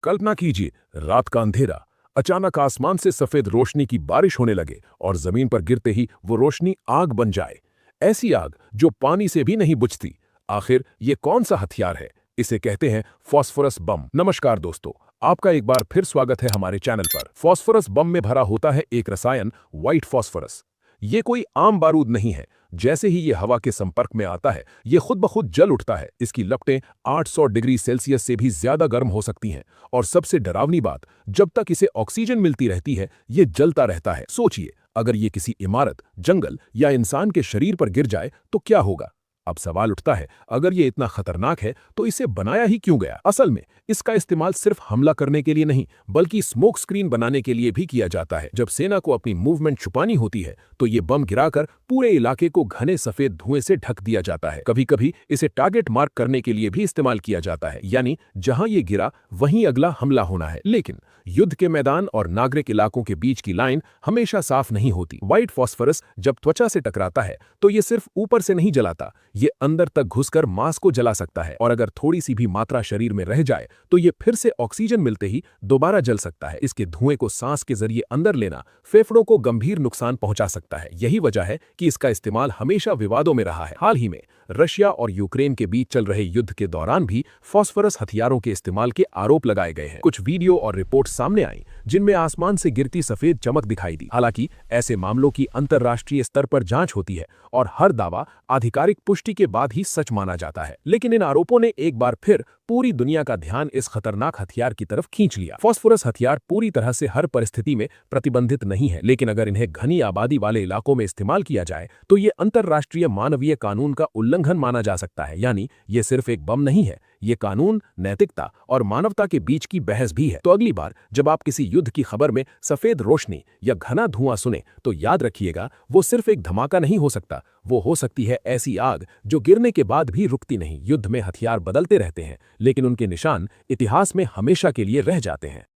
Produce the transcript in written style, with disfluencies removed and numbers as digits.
कल्पना कीजिए, रात का अंधेरा, अचानक आसमान से सफेद रोशनी की बारिश होने लगे और जमीन पर गिरते ही वो रोशनी आग बन जाए। ऐसी आग जो पानी से भी नहीं बुझती। आखिर ये कौन सा हथियार है? इसे कहते हैं फॉस्फोरस बम। नमस्कार दोस्तों, आपका एक बार फिर स्वागत है हमारे चैनल पर। फॉस्फोरस बम में भरा होता है एक रसायन, व्हाइट फॉस्फोरस। ये कोई आम बारूद नहीं है। जैसे ही ये हवा के संपर्क में आता है, ये खुद ब खुद जल उठता है। इसकी लपटें 800 डिग्री सेल्सियस से भी ज्यादा गर्म हो सकती हैं। और सबसे डरावनी बात, जब तक इसे ऑक्सीजन मिलती रहती है, ये जलता रहता है। सोचिए, अगर ये किसी इमारत, जंगल या इंसान के शरीर पर गिर जाए तो क्या होगा? अब सवाल उठता है, अगर ये इतना खतरनाक है तो इसे बनाया ही क्यों गया? असल में इसका इस्तेमाल सिर्फ हमला करने के लिए नहीं, बल्कि स्मोक स्क्रीन बनाने के लिए भी किया जाता है। जब सेना को अपनी मूवमेंट छुपानी होती है तो ये बम गिराकर पूरे इलाके को घने सफेद धुएं से ढक दिया जाता है। कभी कभी इसे टारगेट मार्क करने के लिए भी इस्तेमाल किया जाता है, यानी जहां ये गिरा वहीं अगला हमला होना है। लेकिन युद्ध के मैदान और नागरिक इलाकों के बीच की लाइन हमेशा साफ नहीं होती। व्हाइट फॉस्फोरस जब त्वचा से टकराता है तो ये सिर्फ ऊपर से नहीं जलाता, ये अंदर तक घुसकर मांस को जला सकता है। और अगर थोड़ी सी भी मात्रा शरीर में रह जाए तो ये फिर से ऑक्सीजन मिलते ही दोबारा जल सकता है। इसके धुएं को सांस के जरिए अंदर लेना फेफड़ों को गंभीर नुकसान पहुंचा सकता है। यही वजह है कि इसका इस्तेमाल हमेशा विवादों में रहा है। हाल ही में रशिया और यूक्रेन के बीच चल रहे युद्ध के दौरान भी फॉस्फोरस हथियारों के इस्तेमाल के आरोप लगाए गए हैं। कुछ वीडियो और रिपोर्ट सामने आई जिनमें आसमान से गिरती सफेद चमक दिखाई दी। हालांकि ऐसे मामलों की अंतर्राष्ट्रीय स्तर पर जांच होती है और हर दावा आधिकारिक पुष्टि के बाद ही सच माना जाता है। लेकिन इन आरोपों ने एक बार फिर पूरी दुनिया का ध्यान इस खतरनाक हथियार की तरफ खींच लिया। फॉस्फोरस हथियार पूरी तरह से हर परिस्थिति में प्रतिबंधित नहीं है, लेकिन अगर इन्हें घनी आबादी वाले इलाकों में इस्तेमाल किया जाए तो ये अंतर्राष्ट्रीय मानवीय कानून का उल्लंघन माना जा सकता है। यानी ये सिर्फ एक बम नहीं है, ये कानून, नैतिकता और मानवता के बीच की बहस भी है। तो अगली बार जब आप किसी युद्ध की खबर में सफेद रोशनी या घना धुआं सुने तो याद रखिएगा, वो सिर्फ एक धमाका नहीं हो सकता, वो हो सकती है ऐसी आग जो गिरने के बाद भी रुकती नहीं। युद्ध में हथियार बदलते रहते हैं, लेकिन उनके निशान इतिहास में हमेशा के लिए रह जाते हैं।